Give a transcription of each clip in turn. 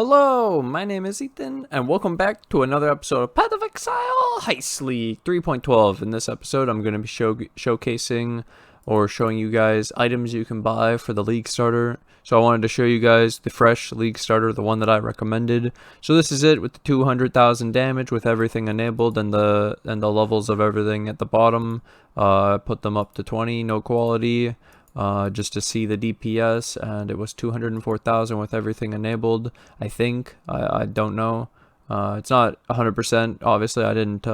Hello, my name is Ethan, and welcome back to another episode of Path of Exile Heist League 3.12. In this episode, I'm going to be showcasing or showing you guys items you can buy for the League Starter. So I wanted to show you guys the fresh League Starter, the one that I recommended. So this is it with the 200,000 damage with everything enabled and the levels of everything at the bottom. Put them up to 20, no quality. Just to see the DPS, and it was 204,000 with everything enabled. I think I don't know. It's not 100%. Obviously, I didn't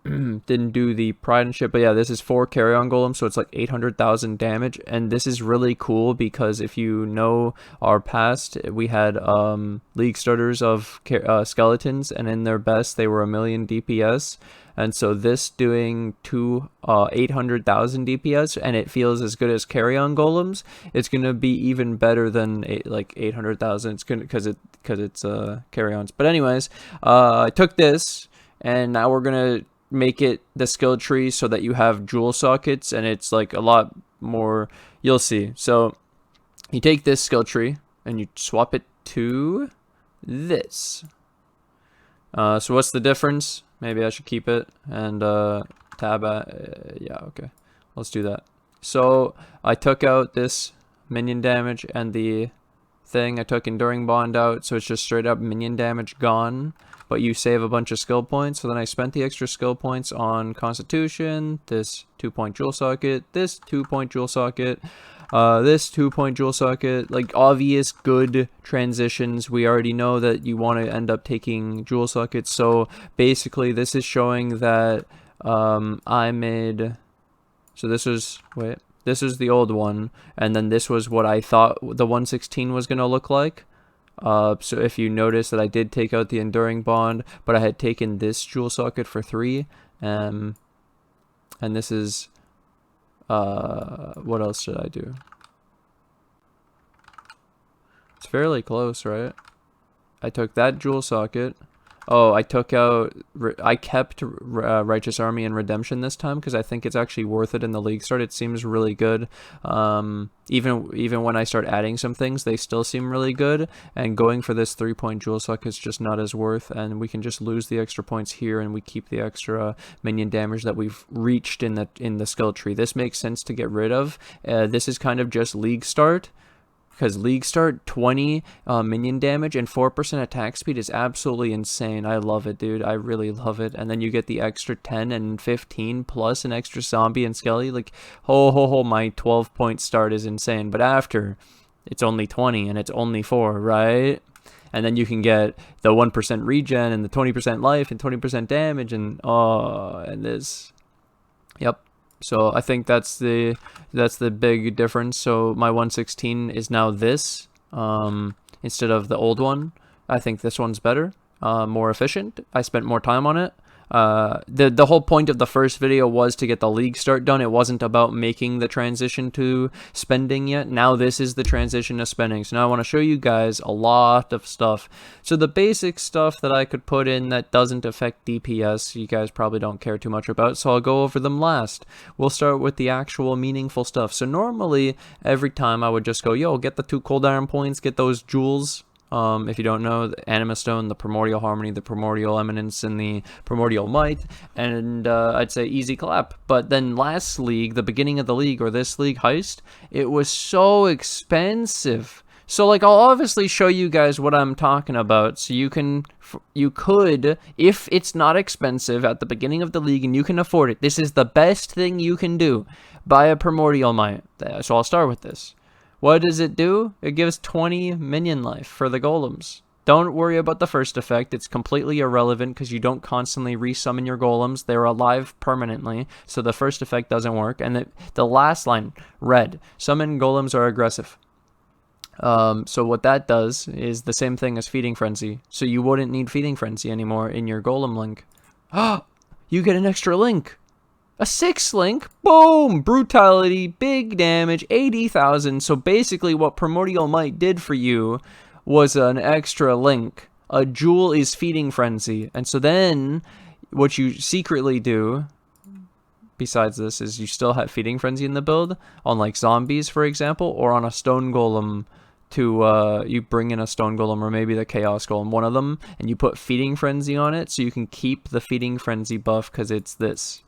didn't do the pride and shit, but yeah, this is 4 Carrion Golem, so it's like 800,000 damage, and this is really cool because if you know our past, we had League starters of skeletons, and in their best they were 1,000,000 DPS. And so this doing 800,000 DPS, and it feels as good as Carrion Golems. It's gonna be even better than 800,000. It's gonna because it's Carrions. But anyways, I took this, and now we're gonna make it the skill tree so that you have jewel sockets, and it's like a lot more. You'll see. So you take this skill tree and you swap it to this. So what's the difference? Maybe I should keep it and tab at, yeah, okay. Let's do that. So I took out this minion damage and the thing. I took Enduring Bond out, so it's just straight up minion damage gone. But you save a bunch of skill points. So then I spent the extra skill points on Constitution, this 2-point jewel socket, this 2-point jewel socket, this 2-point jewel socket, like obvious good transitions. We already know that you want to end up taking jewel sockets. So basically this is showing that I made, so this is, wait, this is the old one, and then this was what I thought the 116 was going to look like. So if you notice that I did take out the Enduring Bond, but I had taken this jewel socket for 3, and this is, what else did I do? It's fairly close, right? I took that jewel socket. Oh, I took out, I kept Righteous Army and Redemption this time because I think it's actually worth it in the League start. It seems really good. Even when I start adding some things, they still seem really good. And going for this 3-point jewel socket is just not as worth. And we can just lose the extra points here, and we keep the extra minion damage that we've reached in the skill tree. This makes sense to get rid of. This is kind of just League start. Because League start 20 minion damage and 4% attack speed is absolutely insane. I love it, dude. I really love it. And then you get the extra 10 and 15 plus an extra zombie and skelly. Like, my 12-point start is insane. But after, it's only 20 and it's only 4, right? And then you can get the 1% regen and the 20% life and 20% damage and this. Yep. So I think that's the big difference. So my 116 is now this instead of the old one. I think this one's better, more efficient. I spent more time on it. The whole point of the first video was to get the League start done. It wasn't about making the transition to spending yet. Now this is the transition to spending. So now I want to show you guys a lot of stuff. So the basic stuff that I could put in that doesn't affect DPS, you guys probably don't care too much about, so I'll go over them last. We'll start with the actual meaningful stuff. So normally, every time I would just go, yo, get the 2 cold iron points, get those jewels. If you don't know, the Anima Stone, the Primordial Harmony, the Primordial Eminence, and the Primordial Might, and I'd say easy clap. But then last league, the beginning of the league, or this league heist, it was so expensive. So like, I'll obviously show you guys what I'm talking about, so you could, if it's not expensive at the beginning of the league and you can afford it, this is the best thing you can do. Buy a Primordial Might. So I'll start with this. What does it do? It gives 20 minion life for the golems. Don't worry about the first effect. It's completely irrelevant because you don't constantly resummon your golems. They're alive permanently, so the first effect doesn't work. And the last line, red, summon golems are aggressive. So what that does is the same thing as Feeding Frenzy. So you wouldn't need Feeding Frenzy anymore in your golem link. You get an extra link. A 6 link, boom, brutality, big damage, 80,000. So basically what Primordial Might did for you was an extra link. A jewel is Feeding Frenzy. And so then what you secretly do, besides this, is you still have Feeding Frenzy in the build on like zombies, for example, or on a stone golem you bring in a stone golem or maybe the chaos golem, one of them, and you put feeding frenzy on it, so you can keep the feeding frenzy buff because it's this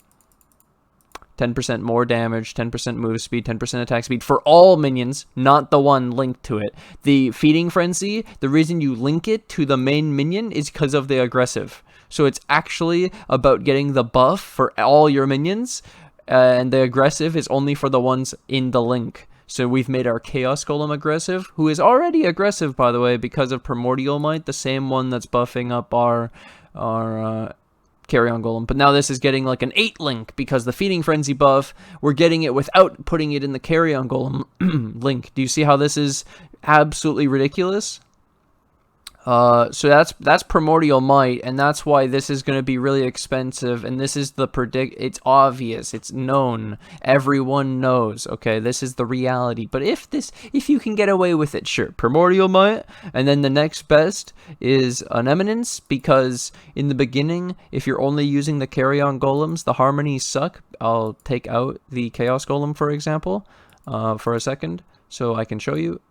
10% more damage, 10% move speed, 10% attack speed for all minions, not the one linked to it. The feeding frenzy, the reason you link it to the main minion is because of the aggressive. So it's actually about getting the buff for all your minions, and the aggressive is only for the ones in the link. So we've made our Chaos Golem aggressive, who is already aggressive, by the way, because of Primordial Might, the same one that's buffing up our Carrion Golem. But now this is getting like an 8 link, because the Feeding Frenzy buff, we're getting it without putting it in the Carrion Golem link. Do you see how this is absolutely ridiculous? So that's Primordial Might, and that's why this is going to be really expensive, and this is the it's obvious, it's known, everyone knows, okay, this is the reality. But if you can get away with it, sure, Primordial Might, and then the next best is an Eminence, because in the beginning, if you're only using the Carrion Golems, the harmonies suck. I'll take out the Chaos Golem, for example, for a second, so I can show you.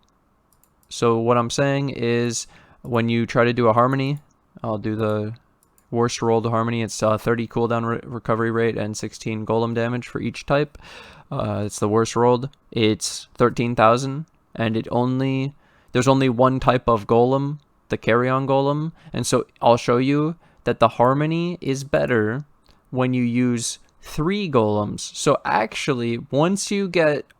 So what I'm saying is, when you try to do a harmony, I'll do the worst rolled harmony. It's 30 cooldown recovery rate and 16 golem damage for each type. It's the worst rolled. It's 13,000, and there's only one type of golem, the Carrion Golem, and so I'll show you that the harmony is better when you use 3 golems. So actually,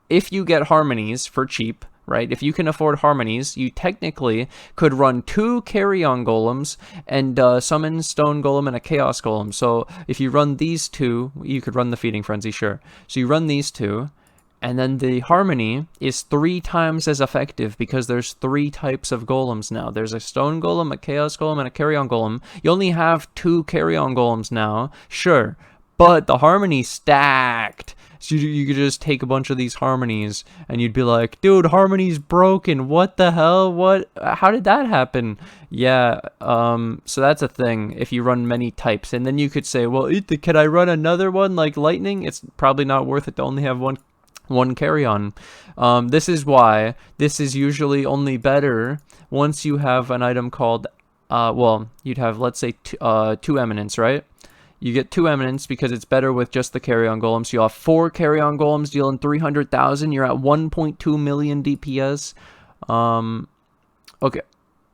if you get harmonies for cheap, right? If you can afford harmonies, you technically could run 2 Carrion Golems and summon Stone Golem and a Chaos Golem. So if you run these 2, you could run the Feeding Frenzy, sure. So you run these 2, and then the harmony is 3 times as effective because there's 3 types of golems now. There's a Stone Golem, a Chaos Golem, and a Carrion Golem. You only have 2 Carrion Golems now, sure, but the harmony stacked. So you could just take a bunch of these harmonies, and you'd be like, dude, harmony's broken. What the hell? How did that happen? Yeah, so that's a thing if you run many types. And then you could say, well, can I run another one like lightning? It's probably not worth it to only have one Carrion. This is why this is usually only better once you have an item called, you'd have, let's say, 2 Eminence, right? You get 2 Eminence because it's better with just the Carrion Golem. So you'll have 4 Carrion Golems dealing 300,000. You're at 1.2 million DPS. Okay,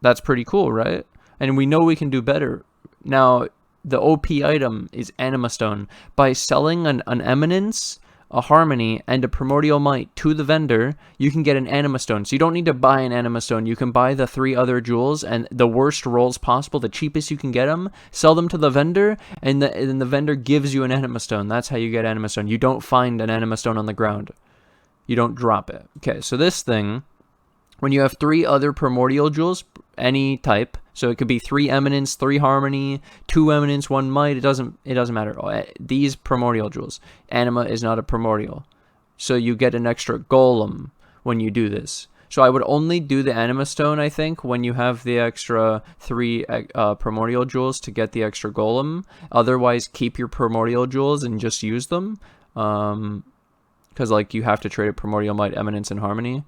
that's pretty cool, right? And we know we can do better. Now, the OP item is Anima Stone. By selling an Eminence, a Harmony, and a Primordial Might to the vendor, you can get an Anima Stone. So you don't need to buy an Anima Stone. You can buy the 3 other jewels and the worst rolls possible, the cheapest you can get them, sell them to the vendor, and then the vendor gives you an Anima Stone. That's how you get Anima Stone. You don't find an Anima Stone on the ground. You don't drop it. Okay, so this thing, when you have 3 other Primordial jewels, any type, so it could be 3 Eminence, 3 Harmony, 2 Eminence, 1 Might, it doesn't matter. These Primordial jewels, Anima is not a Primordial, so you get an extra Golem when you do this. So I would only do the Anima Stone, I think, when you have the extra 3 Primordial jewels to get the extra Golem. Otherwise, keep your Primordial jewels and just use them, because like you have to trade a Primordial Might, Eminence, and Harmony.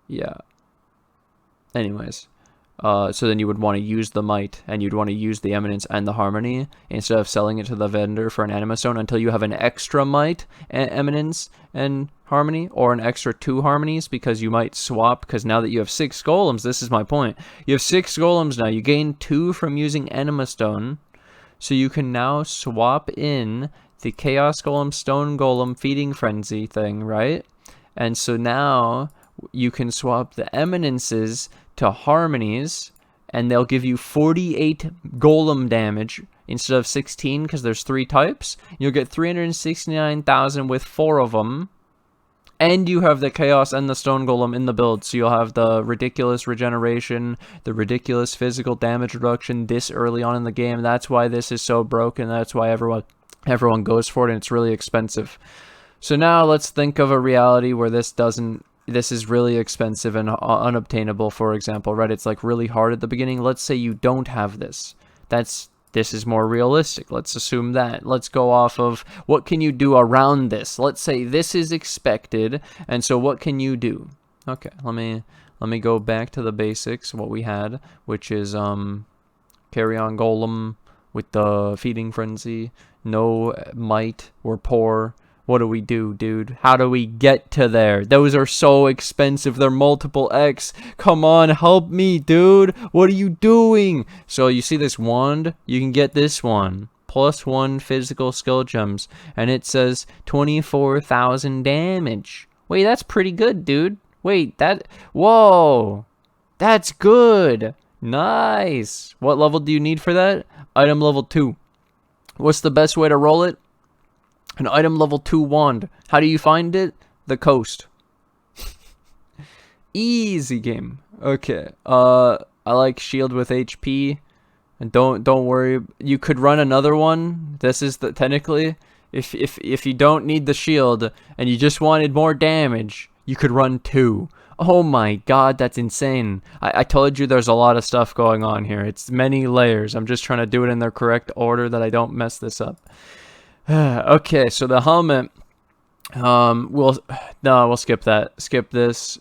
Yeah. Anyways. So then you would want to use the Might, and you'd want to use the Eminence and the Harmony instead of selling it to the vendor for an Anima Stone until you have an extra Might, Eminence, and Harmony, or an extra 2 Harmonies, because you might swap, because now that you have 6 Golems, this is my point. You have 6 Golems now. You gain 2 from using Anima Stone, so you can now swap in the Chaos Golem, Stone Golem, Feeding Frenzy thing, right? And so now you can swap the Eminences to Harmonies, and they'll give you 48 Golem damage instead of 16, because there's 3 types. You'll get 369,000 with 4 of them, and you have the Chaos and the Stone Golem in the build, so you'll have the ridiculous regeneration, the ridiculous physical damage reduction this early on in the game. That's why this is so broken. That's why everyone goes for it, and it's really expensive. So now let's think of a reality where this is really expensive and unobtainable, for example, right? It's like really hard at the beginning. Let's say you don't have this. This is more realistic. Let's assume that. Let's go off of what can you do around this. Let's say this is expected, and so what can you do? Okay, let me Let me go back to the basics, what we had, which is Carrion Golem with the feeding frenzy. No might. We're poor. What do we do, dude? How do we get to there? Those are so expensive. They're multiple X. Come on, help me, dude. What are you doing? So you see this wand? You can get this one. +1 physical skill gems. And it says 24,000 damage. Wait, that's pretty good, dude. Wait, whoa. That's good. Nice. What level do you need for that? Item level 2. What's the best way to roll it? An item level 2 wand. How do you find it? The coast. Easy game. Okay. I like shield with HP. And don't worry. You could run another one. This is technically if you don't need the shield and you just wanted more damage, you could run 2. Oh my god, that's insane. I told you there's a lot of stuff going on here. It's many layers. I'm just trying to do it in the correct order that I don't mess this up. Okay, so the helmet, we'll skip that. Skip this.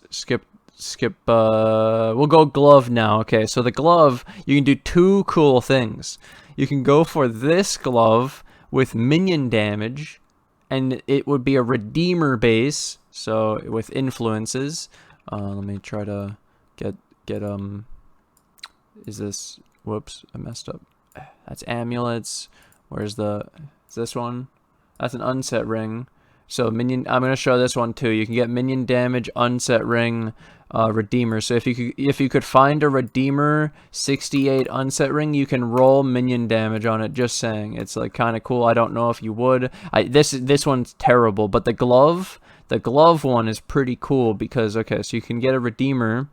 We'll go glove now. Okay, so the glove, you can do 2 cool things. You can go for this glove with minion damage, and it would be a redeemer base, so with influences. Let me try to get is this, whoops, I messed up. That's amulets. Where's is this one? That's an unset ring. So minion, I'm gonna show this one too. You can get minion damage, unset ring, redeemer. So if you could find a redeemer 68 unset ring, you can roll minion damage on it. Just saying, it's like kind of cool. I don't know if you would. This one's terrible, but the glove one is pretty cool because, okay, so you can get a redeemer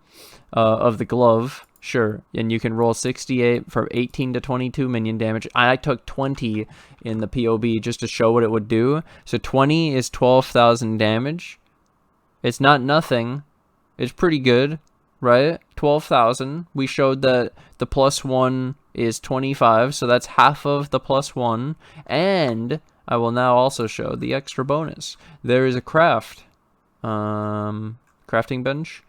of the glove. Sure, and you can roll 68 for 18 to 22 minion damage. I took 20 in the POB just to show what it would do. So 20 is 12,000 damage. It's not nothing. It's pretty good, right? 12,000. We showed that the +1 is 25, so that's half of the +1. And I will now also show the extra bonus. There is a crafting bench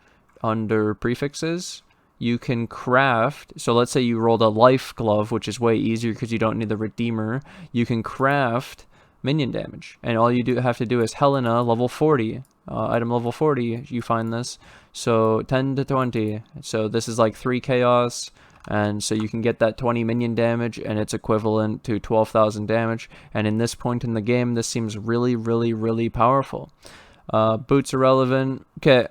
under prefixes. You can craft, so let's say you rolled a life glove, which is way easier because you don't need the redeemer. You can craft minion damage, and all you have to do is Helena level 40, item level 40, you find this. So 10 to 20, so this is like 3 chaos, and so you can get that 20 minion damage, and it's equivalent to 12,000 damage. And in this point in the game, this seems really, really, really powerful. Boots are relevant. Okay.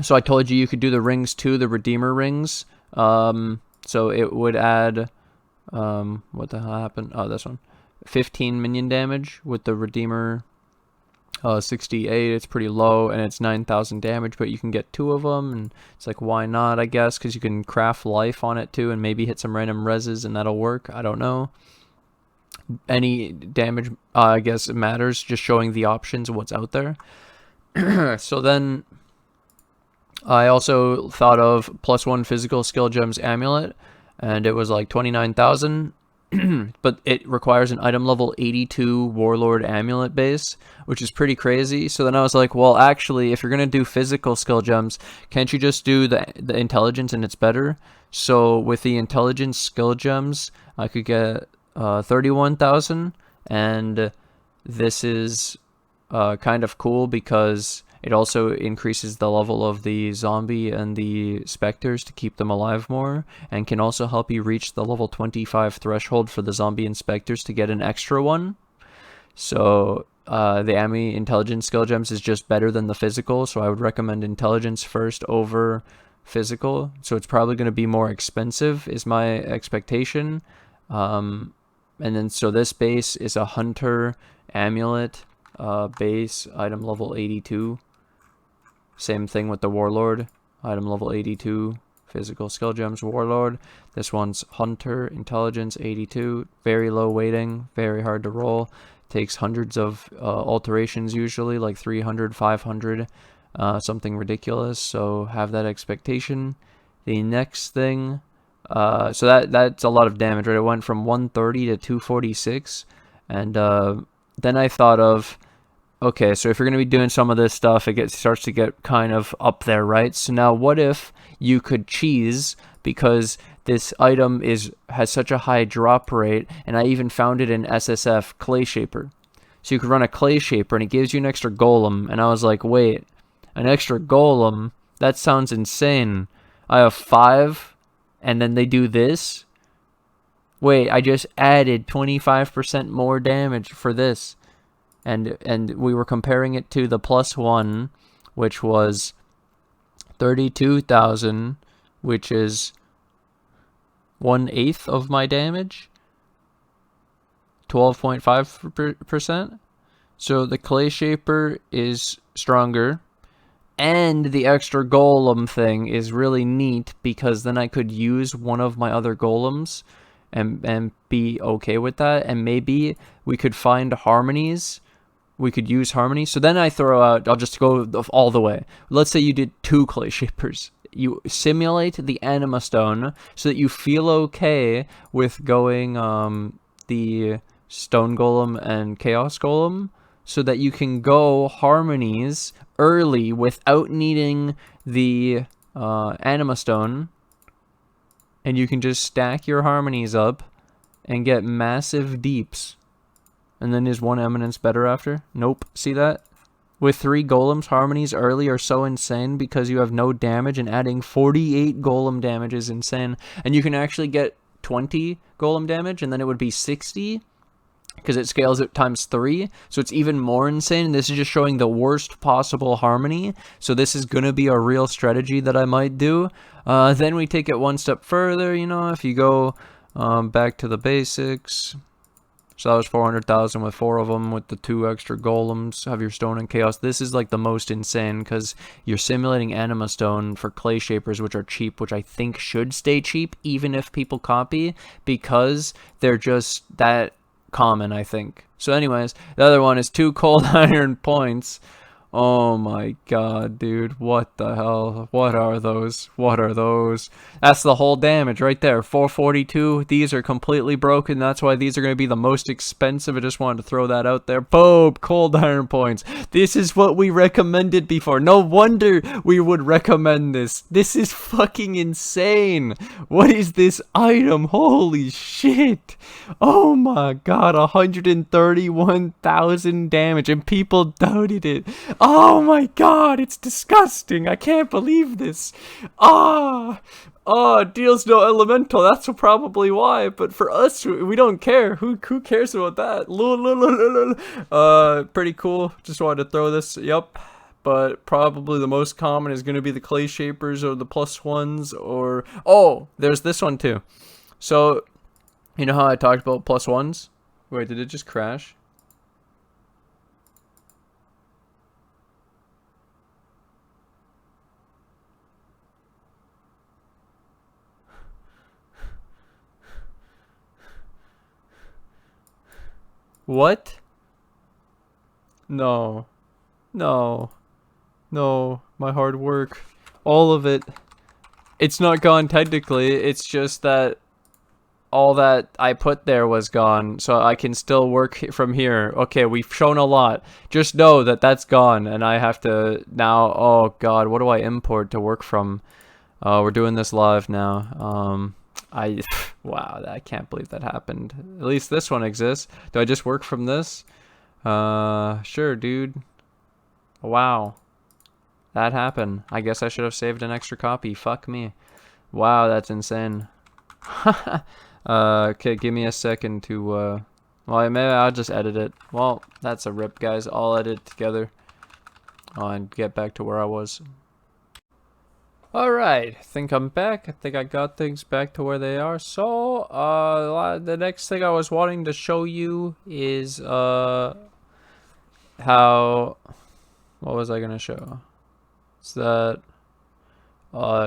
So I told you could do the rings too, the Redeemer rings. So it would add, what the hell happened? Oh, this one. 15 minion damage with the Redeemer. 68, it's pretty low, and it's 9,000 damage, but you can get 2 of them, and it's like, why not, I guess, because you can craft life on it too, and maybe hit some random reses, and that'll work. I don't know. Any damage, I guess it matters, just showing the options of what's out there. So then I also thought of +1 physical skill gems amulet, and it was like 29,000, but it requires an item level 82 warlord amulet base, which is pretty crazy. So then I was like, well, actually, if you're gonna do physical skill gems, can't you just do the intelligence and it's better? So with the intelligence skill gems, I could get 31,000, and this is kind of cool because it also increases the level of the zombie and the specters to keep them alive more, and can also help you reach the level 25 threshold for the zombie and specters to get an extra one. So the AMI intelligence skill gems is just better than the physical, so I would recommend intelligence first over physical. So it's probably going to be more expensive is my expectation. And then so this base is a hunter amulet base, item level 82. Same thing with the warlord, item level 82, physical skill gems warlord. This one's hunter, intelligence 82, very low weighting, very hard to roll. Takes hundreds of alterations usually, like 300, 500, something ridiculous. So have that expectation. The next thing, so that's a lot of damage, right? It went from 130 to 246, and then I thought of, Okay, so if you're going to be doing some of this stuff, it starts to get kind of up there, right? So now what if you could cheese, because this item has such a high drop rate, and I even found it in SSF Clay Shaper. So you could run a Clay Shaper, and it gives you an extra golem, and I was like, wait, an extra golem? That sounds insane. I have 5, and then they do this? Wait, I just added 25% more damage for this. And we were comparing it to the +1, which was 32,000, which is 1/8 of my damage, 12.5%. So the Clay Shaper is stronger, and the extra golem thing is really neat, because then I could use one of my other golems and be okay with that, and maybe we could find harmonies. We could use harmony. So then I throw out, I'll just go all the way. Let's say you did 2 Clay Shapers. You simulate the Anima Stone so that you feel okay with going the Stone Golem and Chaos Golem, so that you can go harmonies early without needing the Anima Stone. And you can just stack your harmonies up and get massive deeps. And then is 1 Eminence better after? Nope. See that? With 3 golems, harmonies early are so insane because you have no damage, and adding 48 golem damage is insane. And you can actually get 20 golem damage, and then it would be 60, because it scales it times 3. So it's even more insane. This is just showing the worst possible harmony. So this is going to be a real strategy that I might do. Then we take it one step further, you know, if you go back to the basics. So that was 400,000 with 4 of them, with the 2 extra golems. Have your stone and chaos. This is like the most insane, because you're simulating Anima Stone for Clay Shapers, which are cheap, which I think should stay cheap, even if people copy, because they're just that common, I think. So anyways, the other one is 2 cold iron points. Oh my god, dude. What the hell? What are those? What are those? That's the whole damage right there. 442. These are completely broken. That's why these are going to be the most expensive. I just wanted to throw that out there. Boom! Cold iron points. This is what we recommended before. No wonder we would recommend this. This is fucking insane. What is this item? Holy shit. Oh my god. 131,000 damage. And people doubted it. Oh my god, it's disgusting. I can't believe this. Deals no elemental. That's probably why. But for us, we don't care. Who cares about that? Pretty cool. Just wanted to throw this. Yep. But probably the most common is going to be the Clay Shapers or the +1s, or... Oh, there's this one too. So, you know how I talked about +1s? Wait, did it just crash? What? No. No. No. My hard work. All of it. It's not gone technically. It's just that all that I put there was gone. So I can still work from here. Okay, we've shown a lot. Just know that that's gone. And I have to now... Oh, God. What do I import to work from? We're doing this live now. Wow, I can't believe that happened. At least this one exists. Do I just work from this? Sure, dude. Wow. That happened. I guess I should have saved an extra copy. Fuck me. Wow, that's insane. Okay, give me a second to, well, maybe I'll just edit it. Well, that's a rip, guys. I'll edit it together. And get back to where I was. Alright, I think I'm back. I think I got things back to where they are. So, the next thing I was wanting to show you is, how... What was I gonna show? It's that,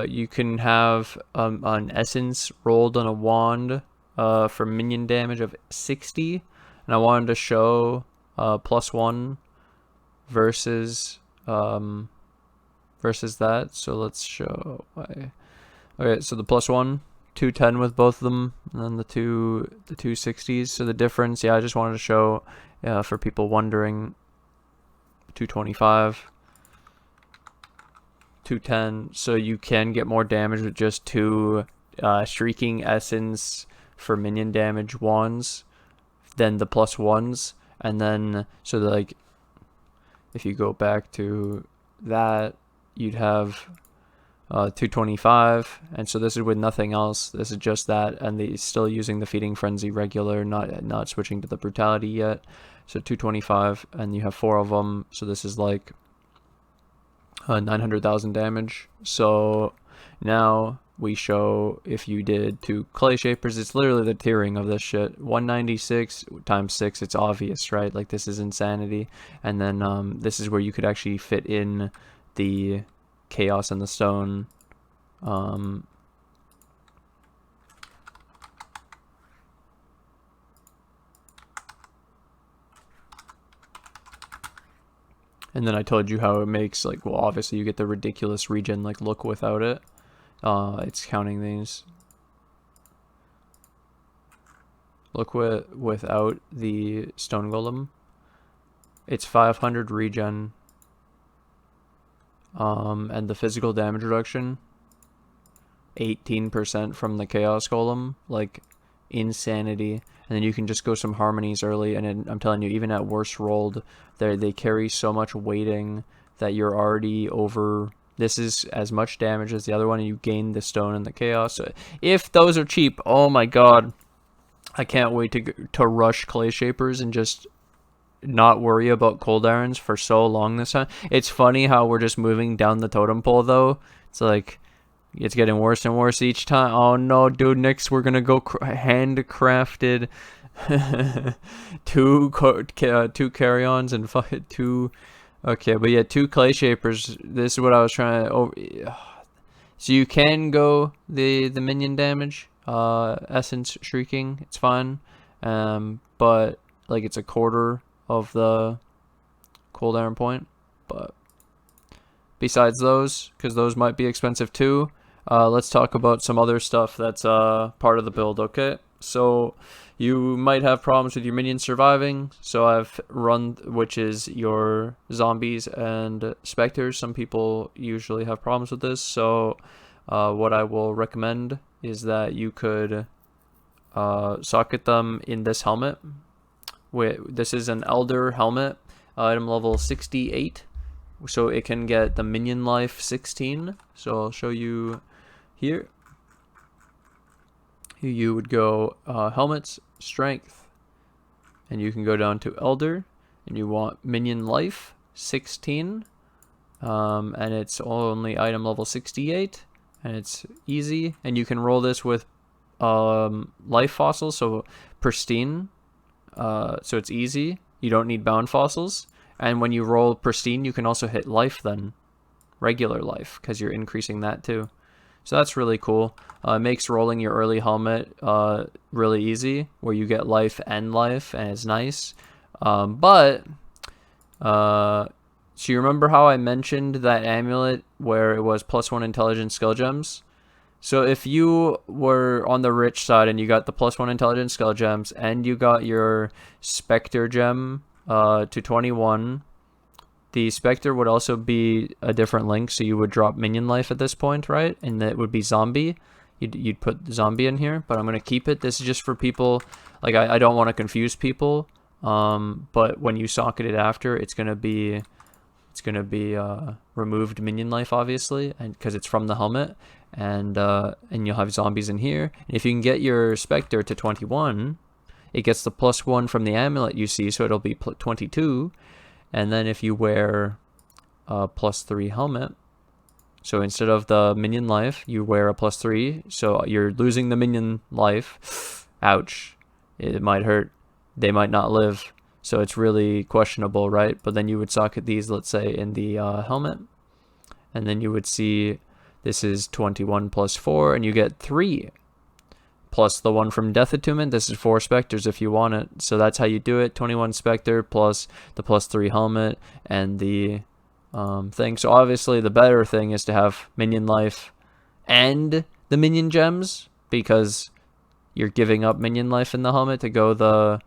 you can have, an essence rolled on a wand, for minion damage of 60. And I wanted to show, +1 versus, versus that. So let's show why. Okay, so the +1, 210 with both of them, and then the 260s. So the difference, yeah, I just wanted to show, for people wondering. 225, 210. So you can get more damage with just 2 Shrieking Essence for minion damage wands than the +1s. And then, so like, if you go back to that, you'd have 225, and so this is with nothing else. This is just that, and they still using the Feeding Frenzy regular, not switching to the Brutality yet. So 225, and you have 4 of them. So this is like 900,000 damage. So now we show if you did 2 Clay Shapers, it's literally the Turing of this shit. 196 times 6, it's obvious, right? Like, this is insanity. And then this is where you could actually fit in the Chaos and the Stone. And then I told you how it makes, like, well, obviously you get the ridiculous regen, like, look without it. It's counting these. Look without the Stone Golem. It's 500 regen. And the physical damage reduction, 18% from the Chaos Golem, like, insanity. And then you can just go some harmonies early, and I'm telling you, even at worst rolled, they carry so much weighting that you're already over. This is as much damage as the other one, and you gain the Stone and the Chaos. So if those are cheap, oh my god, I can't wait to rush Clay Shapers and just not worry about Cold Irons for so long this time. It's funny how we're just moving down the totem pole, though. It's like, it's getting worse and worse each time. Oh no, dude, next we're gonna go handcrafted 2 Carrions and 2. Okay, but yeah, 2 Clay Shapers. This is what I was trying to so you can go the minion damage, Essence Shrieking, it's fine. But like, it's a quarter of the Cold Iron point. But besides those, because those might be expensive too, let's talk about some other stuff that's part of the build. Okay, so you might have problems with your minions surviving, so I've run, which is your zombies and specters. Some people usually have problems with this, so what I will recommend is that you could socket them in this helmet. This is an Elder helmet, item level 68, so it can get the minion life 16. So I'll show you here. You would go helmets, strength, and you can go down to Elder, and you want minion life 16, and it's only item level 68, and it's easy, and you can roll this with life fossils, so pristine. So it's easy. You don't need bound fossils. And when you roll pristine, you can also hit life then. Regular life, because you're increasing that too. So that's really cool. It makes rolling your early helmet really easy, where you get life, and it's nice. So you remember how I mentioned that amulet where it was +1 intelligence skill gems? So if you were on the rich side and you got the +1 intelligence skill gems and you got your Spectre gem to 21, the Spectre would also be a different link, so you would drop minion life at this point, right? And that would be zombie. You'd put zombie in here, but I'm going to keep it. This is just for people, like, I don't want to confuse people, but when you socket it after, it's going to be removed minion life, obviously, and because it's from the helmet. And you'll have zombies in here. And if you can get your Spectre to 21, it gets the +1 from the amulet you see, so it'll be 22. And then if you wear a +3 helmet, so instead of the minion life, you wear a +3, so you're losing the minion life. Ouch. It might hurt. They might not live. So it's really questionable, right? But then you would socket these, let's say, in the helmet, and then you would see this is 21 + 4, and you get 3. Plus the one from Death Attunement. This is 4 Spectres if you want it. So that's how you do it. 21 Spectre plus the +3 helmet and the thing. So obviously the better thing is to have minion life and the minion gems, because you're giving up minion life in the helmet to go the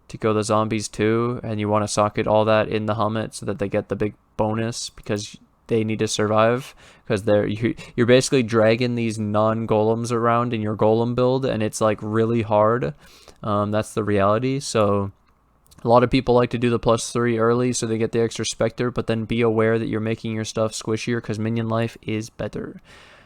to kill the zombies too, and you want to socket all that in the helmet so that they get the big bonus because they need to survive, because you're basically dragging these non-golems around in your golem build, and it's like really hard. That's the reality. So a lot of people like to do the +3 early so they get the extra Spectre, but then be aware that you're making your stuff squishier because minion life is better.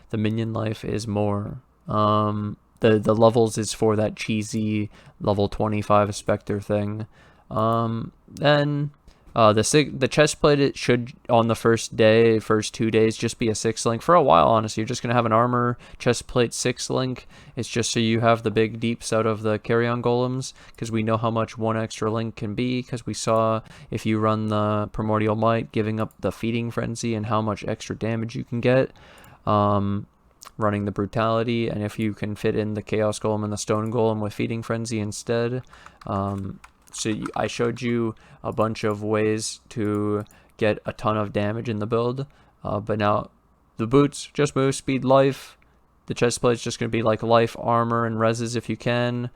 The minion life is more. The levels is for that cheesy level 25 Spectre thing. Then the chest plate, it should on the first 2 days just be a 6-link. For a while, honestly, you're just gonna have an armor chest plate 6-link. It's just so you have the big deeps out of the Carrion Golems, because we know how much one extra link can be, because we saw if you run the Primordial Might giving up the Feeding Frenzy and how much extra damage you can get running the Brutality, and if you can fit in the Chaos Golem and the Stone Golem with Feeding Frenzy instead. I showed you a bunch of ways to get a ton of damage in the build, but now the boots just move speed, life. The chest plate's just going to be like life, armor, and reses if you can.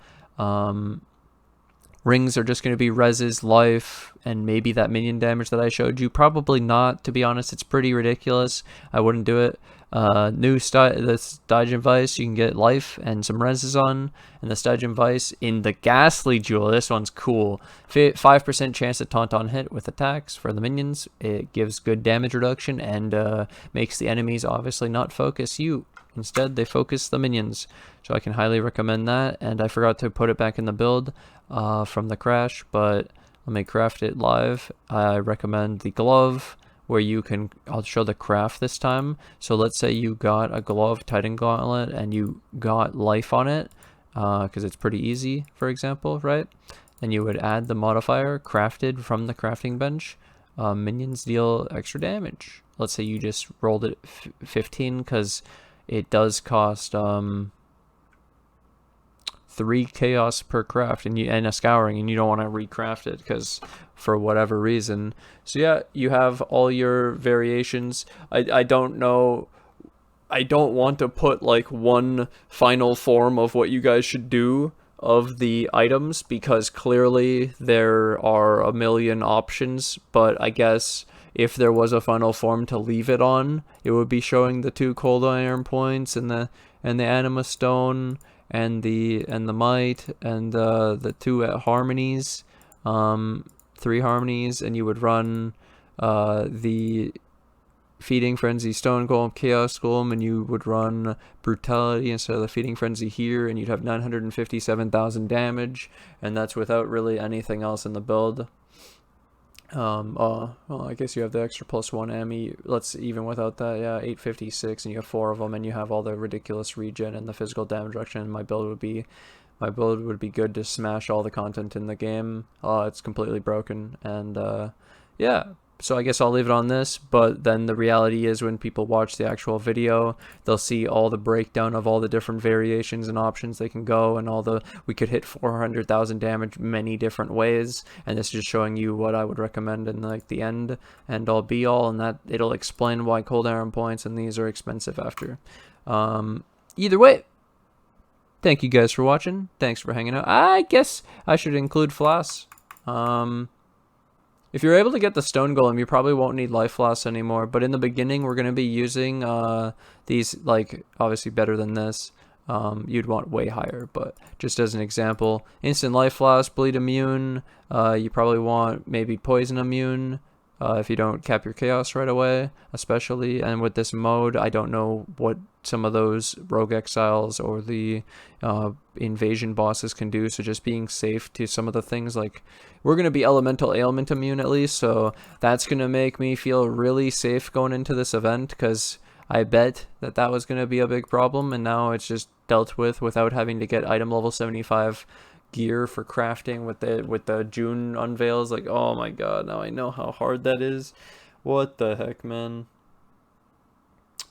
Rings are just going to be reses, life, and maybe that minion damage that I showed you. Probably not, to be honest. It's pretty ridiculous. I wouldn't do it. The Stygian Vice, you can get life and some reses on, and the Stygian Vice in the Ghastly Jewel. This one's cool. 5% chance to taunt on hit with attacks for the minions. It gives good damage reduction and makes the enemies obviously not focus you. Instead, they focus the minions. So I can highly recommend that. And I forgot to put it back in the build from the crash, but let me craft it live. I recommend the glove, where you can, I'll show the craft this time. So let's say you got a glove Titan Gauntlet and you got life on it, because it's pretty easy, for example, right? And you would add the modifier crafted from the crafting bench. Minions deal extra damage. Let's say you just rolled it 15, because it does cost 3 chaos per craft and a scouring, and you don't want to recraft it because for whatever reason. So yeah, you have all your variations. I don't know, I don't want to put like one final form of what you guys should do of the items, because clearly there are a million options, but I guess if there was a final form to leave it on, it would be showing the 2 cold iron points and the anima stone and the might and the 2 harmonies, 3 harmonies, and you would run the Feeding Frenzy Stone Golem, Chaos Golem, and you would run Brutality instead of the Feeding Frenzy here, and you'd have 957,000 damage, and that's without really anything else in the build. Well, I guess you have the extra +1 AMI. Let's even without that, yeah, 856, and you have 4 of them, and you have all the ridiculous regen and the physical damage reduction. And my build would be good to smash all the content in the game. It's completely broken, and yeah. So I guess I'll leave it on this, but then the reality is when people watch the actual video, they'll see all the breakdown of all the different variations and options they can go, and we could hit 400,000 damage many different ways, and this is just showing you what I would recommend in like the end all be all, and that it'll explain why cold iron points and these are expensive after. Either way, thank you guys for watching. Thanks for hanging out. I guess I should include Flask. If you're able to get the Stone Golem, you probably won't need Life Flask anymore, but in the beginning we're going to be using these, like, obviously better than this. You'd want way higher, but just as an example, Instant Life Flask, Bleed Immune, you probably want maybe Poison Immune, if you don't cap your Chaos right away, especially, and with this mode, I don't know what some of those Rogue Exiles or the Invasion bosses can do, so just being safe to some of the things, like, we're going to be Elemental Ailment immune at least, so that's going to make me feel really safe going into this event, because I bet that was going to be a big problem, and now it's just dealt with without having to get item level 75 gear for crafting with the June unveils. Like, oh my god, now I know how hard that is. What the heck, man.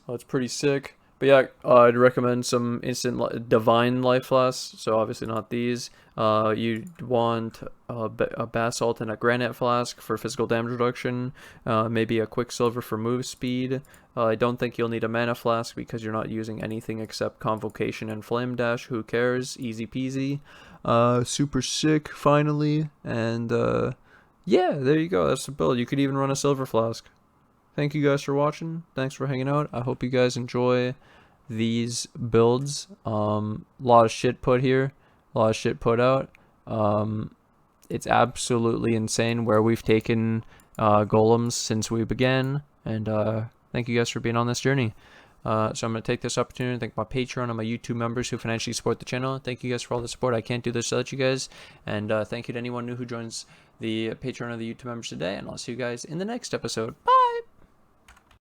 Oh, it's pretty sick. But yeah, I'd recommend some instant divine life flasks, so obviously not these. You'd want a basalt and a granite flask for physical damage reduction, maybe a quicksilver for move speed. I don't think you'll need a mana flask because you're not using anything except convocation and flame dash. Who cares? Easy peasy. Super sick, finally. And yeah, there you go. That's the build. You could even run a silver flask. Thank you guys for watching. Thanks for hanging out. I hope you guys enjoy these builds. Lot of shit put here, a lot of shit put out. It's absolutely insane where we've taken golems since we began, and thank you guys for being on this journey. So I'm going to take this opportunity to thank my Patreon and my YouTube members who financially support the channel. Thank you guys for all the support. I can't do this without you guys. And thank you to anyone new who joins the Patreon or the YouTube members today. And I'll see you guys in the next episode. Bye!